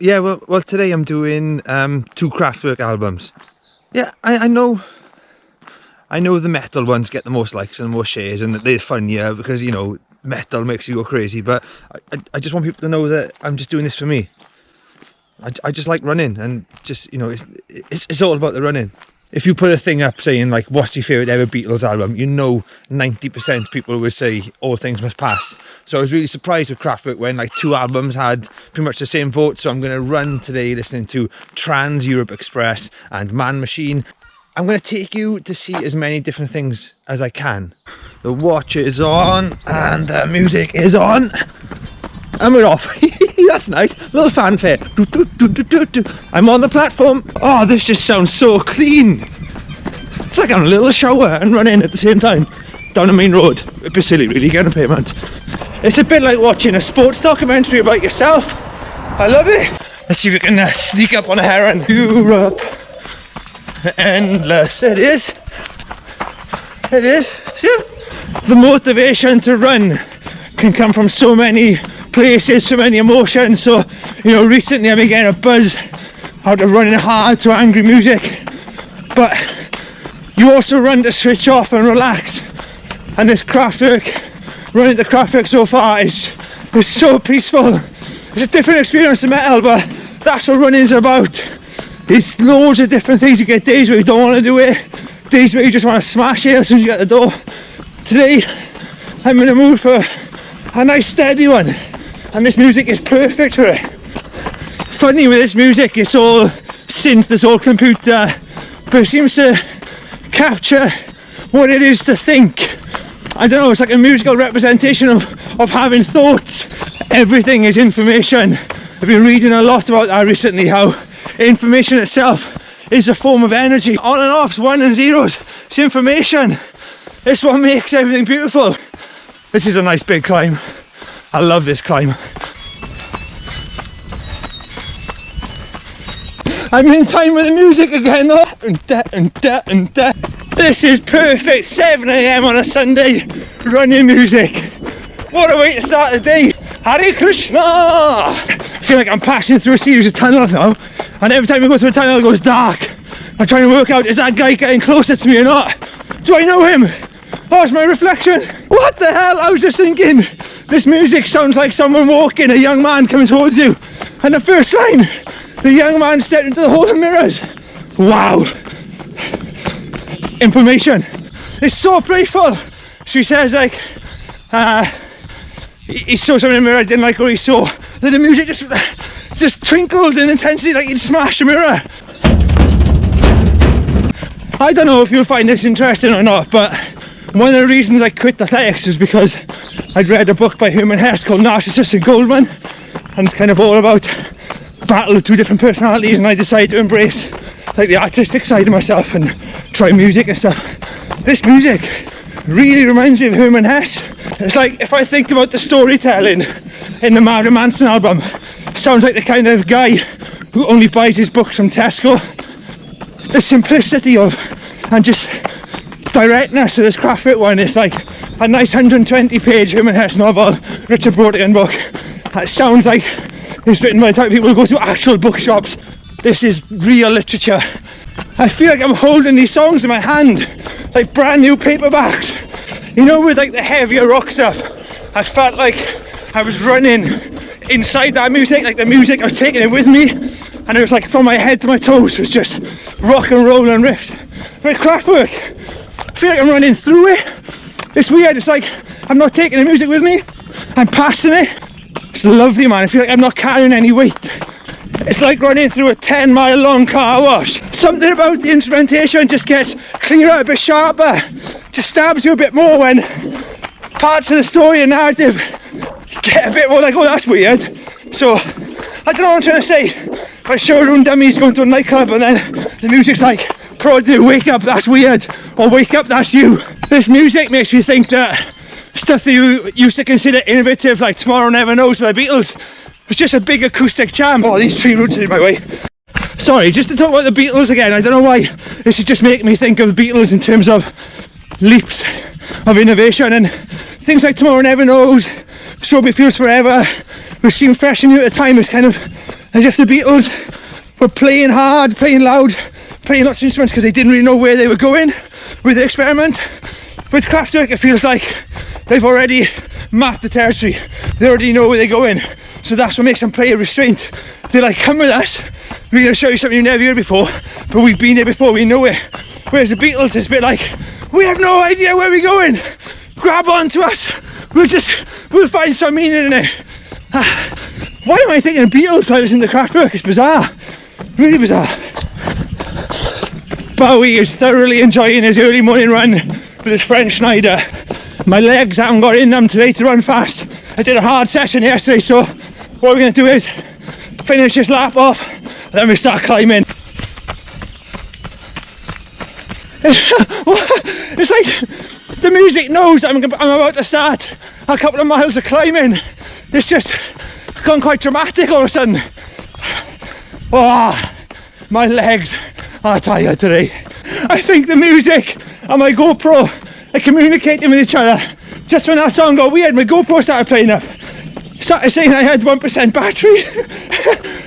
Yeah, well, today I'm doing 2 Kraftwerk albums. Yeah, I know the metal ones get the most likes and the most shares, and they're funnier because, you know, metal makes you go crazy. But I just want people to know that I'm just doing this for me. I just like running, and just, you know, it's all about the running. If you put a thing up saying like, what's your favourite ever Beatles album, you know 90% people would say All Things Must Pass. So I was really surprised with Kraftwerk when like 2 albums had pretty much the same vote. So I'm going to run today listening to Trans Europe Express and Man Machine. I'm going to take you to see as many different things as I can. The watch is on and the music is on. And we're off. That's nice. Little fanfare. I'm on the platform. Oh, this just sounds so clean. It's like I'm in a little shower and running at the same time down a main road. A bit silly, really, getting a payment. It's a bit like watching a sports documentary about yourself. I love it. Let's see if we can sneak up on a heron. Europe. Endless. It is. It is. See? The motivation to run can come from so many places, so many emotions. So, you know, recently I've been getting a buzz out of running hard to angry music, but you also run to switch off and relax. And this Kraftwerk, running to Kraftwerk so far is so peaceful. It's a different experience to metal, but that's what running is about. It's loads of different things. You get days where you don't want to do it, days where you just want to smash it as soon as you get the door. Today I'm in the mood for a nice steady one, and this music is perfect for it. Funny with this music, it's all synth, it's all computer, but it seems to capture what it is to think. I don't know, it's like a musical representation of having thoughts. Everything is information. I've been reading a lot about that recently, how information itself is a form of energy. On and offs, 1 and 0s, it's information. It's what makes everything beautiful. This is a nice big climb. I love this climb. I'm in time with the music again though. This is perfect 7 AM on a Sunday running music. What a way to start the day. Hare Krishna! I feel like I'm passing through a series of tunnels now, and every time I go through a tunnel it goes dark. I'm trying to work out, is that guy getting closer to me or not? Do I know him? Oh, it's my reflection. What the hell? I was just thinking, this music sounds like someone walking, a young man coming towards you. And the first line, the young man stepped into the hole of mirrors. Wow. Information. It's so playful. So he says like, he saw something in the mirror, didn't like what he saw. Then the music just twinkled in intensity like he'd smash the mirror. I don't know if you'll find this interesting or not, but one of the reasons I quit athletics is because I'd read a book by Herman Hesse called Narcissus and Goldman, and it's kind of all about battle of 2 different personalities, and I decided to embrace like the artistic side of myself and try music and stuff. This music really reminds me of Herman Hesse. It's like, if I think about the storytelling in the Marilyn Manson album, it sounds like the kind of guy who only buys his books from Tesco. The simplicity of, and just directness of this Kraftwerk one, it's like a nice 120-page Herman Hesse novel, Richard Brotigan book. It sounds like it's written by the type of people who go to actual bookshops. This is real literature. I feel like I'm holding these songs in my hand, like brand new paperbacks. You know, with like the heavier rock stuff, I felt like I was running inside that music, like the music, I was taking it with me, and it was like from my head to my toes, it was just rock and roll and riffs. But Kraftwerk, I feel like I'm running through it. It's weird, it's like I'm not taking the music with me, I'm passing it. It's lovely, man. I feel like I'm not carrying any weight. It's like running through a 10-mile long car wash. Something about the instrumentation just gets clearer, a bit sharper, just stabs you a bit more when parts of the story and narrative get a bit more like, oh, that's weird. So I don't know what I'm trying to say, but showroom dummies going to a nightclub and then the music's like, probably wake up, that's weird, or wake up, that's you. This music makes me think that stuff that you used to consider innovative, like Tomorrow Never Knows by the Beatles, was just a big acoustic jam. Oh, these tree roots are in my way. Sorry, just to talk about the Beatles again, I don't know why this is just making me think of the Beatles in terms of leaps of innovation, and things like Tomorrow Never Knows, Strawberry Fields Forever, which seemed fresh and new at the time, is kind of as if the Beatles were playing hard, playing loud, playing lots of instruments because they didn't really know where they were going with the experiment. With Kraftwerk, it feels like they've already mapped the territory. They already know where they're going. So that's what makes them play a restraint. They're like, come with us, we're going to show you something you've never heard before, but we've been there before, we know it. Whereas the Beatles, it's a bit like, we have no idea where we're going, grab on to us, we'll find some meaning in it. Why am I thinking of Beatles while I listen to Kraftwerk? It's bizarre, really bizarre. Bowie is thoroughly enjoying his early morning run with his friend Schneider. My legs haven't got in them today to run fast. I did a hard session yesterday, so what we're going to do is finish this lap off and then we start climbing. It's like the music knows I'm about to start a couple of miles of climbing. It's just gone quite dramatic all of a sudden. Oh, my legs are tired today. I think the music and my GoPro are communicating with each other. Just when that song got weird, my GoPro started playing up. Started saying I had 1% battery.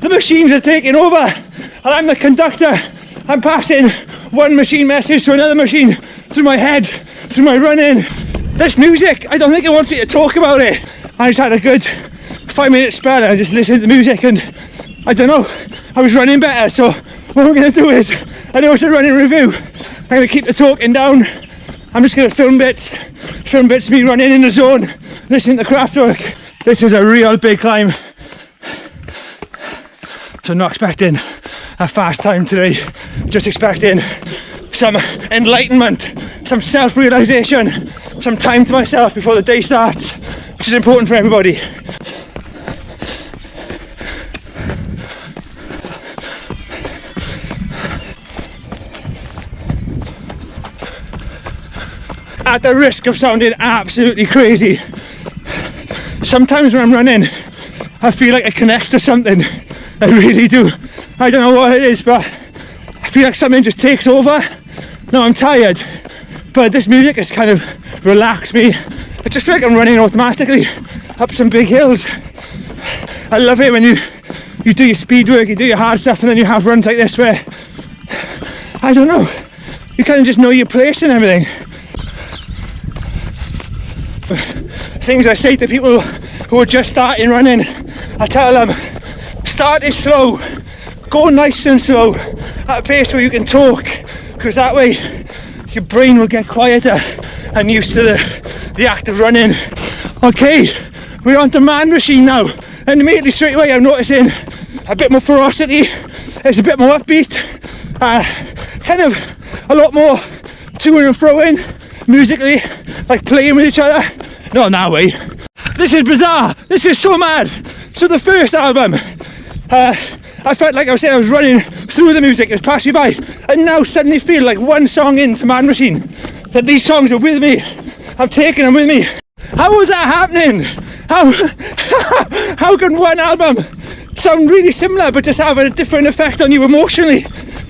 The machines are taking over and I'm the conductor. I'm passing one machine message to another machine through my head, through my running. This music, I don't think it wants me to talk about it. I just had a good 5-minute spell and I just listened to the music and I don't know, I was running better. So what I'm going to do is, I know it's a running review, I'm going to keep the talking down. I'm just going to film bits of me running in the zone, listening to Kraftwerk. This is a real big climb, so not expecting a fast time today, just expecting some enlightenment, some self-realisation, some time to myself before the day starts, which is important for everybody. At the risk of sounding absolutely crazy, sometimes when I'm running, I feel like I connect to something. I really do. I don't know what it is, but I feel like something just takes over. No, I'm tired, but this music has kind of relaxed me. I just feel like I'm running automatically up some big hills. I love it when you do your speed work, you do your hard stuff, and then you have runs like this where, I don't know, you kind of just know your place and everything. Things I say to people who are just starting running, I tell them, start it slow, go nice and slow, at a pace where you can talk, because that way your brain will get quieter and used to the act of running. Okay, we're on to man machine now, and immediately straight away I'm noticing a bit more ferocity, it's a bit more upbeat, kind of a lot more to and fro in musically, like playing with each other. Not in that way. This is bizarre, this is so mad. So the first album, I felt like I was saying I was running through the music, it was passing me by, and now suddenly feel like one song into Man Machine, that these songs are with me, I'm taking them with me. How was that happening? How can one album sound really similar but just have a different effect on you emotionally?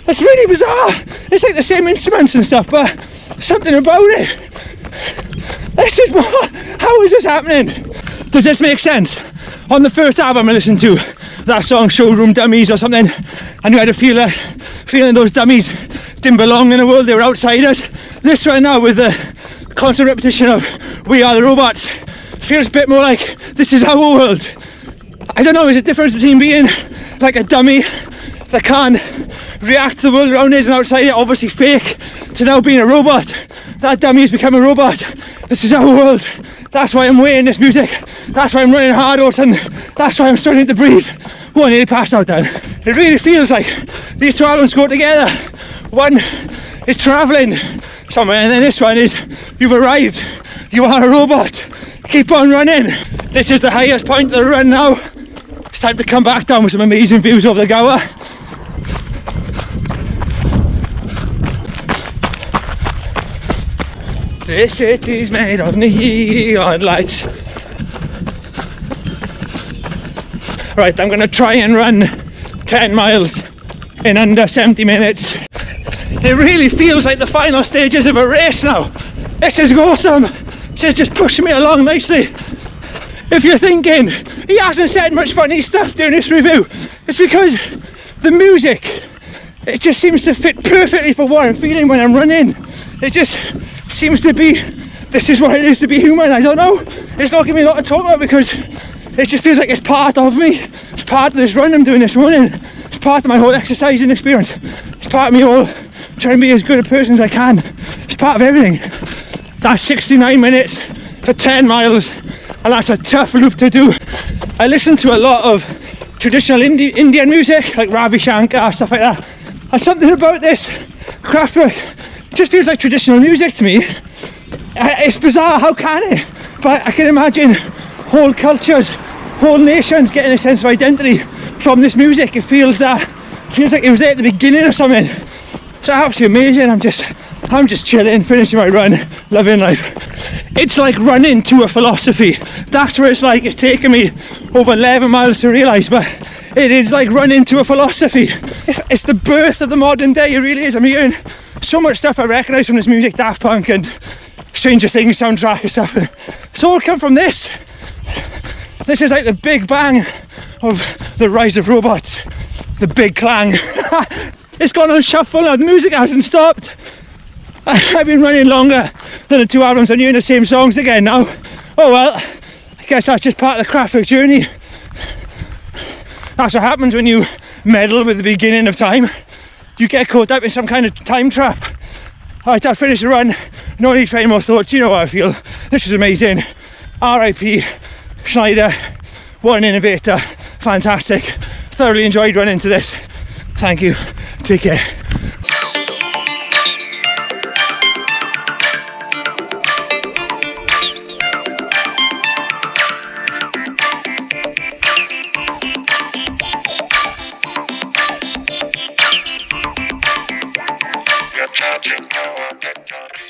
That's really bizarre. It's like the same instruments and stuff, but something about it. This is what, how is this happening? Does this make sense? On the first album I listened to, that song Showroom Dummies or something, and you had a feeling those dummies didn't belong in the world, they were outsiders. This right now with the constant repetition of We Are the Robots feels a bit more like this is our world. I don't know, there's a difference between being like a dummy that can't react to the world around us and outside, obviously fake, to now being a robot. That dummy has become a robot. This is our world. That's why I'm weighing this music. That's why I'm running hard all of a sudden. That's why I'm struggling to breathe. Oh, I nearly passed out then. It really feels like these two albums go together. One is travelling somewhere, and then this one is you've arrived. You are a robot. Keep on running. This is the highest point of the run now. It's time to come back down with some amazing views over the Gower. This city's made of neon lights. Right, I'm gonna try and run 10 miles in under 70 minutes. It really feels like the final stages of a race now. This is awesome. This is just pushing me along nicely. if you're thinking he hasn't said much funny stuff during this review, it's because the music, it just seems to fit perfectly for what I'm feeling when I'm running. It just seems to be, this is what it is to be human. I don't know, it's not giving me a lot to talk about because it just feels like it's part of me. It's part of this run I'm doing this morning. It's part of my whole exercising experience. It's part of me all trying to be as good a person as I can. It's part of everything. That's 69 minutes for 10 miles, and that's a tough loop to do. I listen to a lot of traditional Indian music, like Ravi Shankar, stuff like that. And something about this Kraftwerk just feels like traditional music to me. It's bizarre, how can it? But I can imagine whole cultures, whole nations getting a sense of identity from this music. It feels like it was there at the beginning or something. So absolutely amazing. I'm just chilling, finishing my run, loving life. It's like running to a philosophy. That's where it's like. It's taken me over 11 miles to realise, but it is like running to a philosophy. It's the birth of the modern day, it really is. I'm hearing so much stuff I recognise from this music, Daft Punk and Stranger Things soundtrack and stuff. It's all come from this. This is like the big bang of the rise of robots, the big clang. It's gone on shuffle now, the music hasn't stopped. I've been running longer than the 2 albums. I'm hearing the same songs again now. Oh well, I guess that's just part of the Kraftwerk journey. That's what happens when you meddle with the beginning of time. You get caught up in some kind of time trap. Alright, I'll finish the run. No need for any more thoughts. You know how I feel. This was amazing. R.I.P. Schneider, what an innovator. Fantastic. Thoroughly enjoyed running to this. Thank you. Take care. Charging power.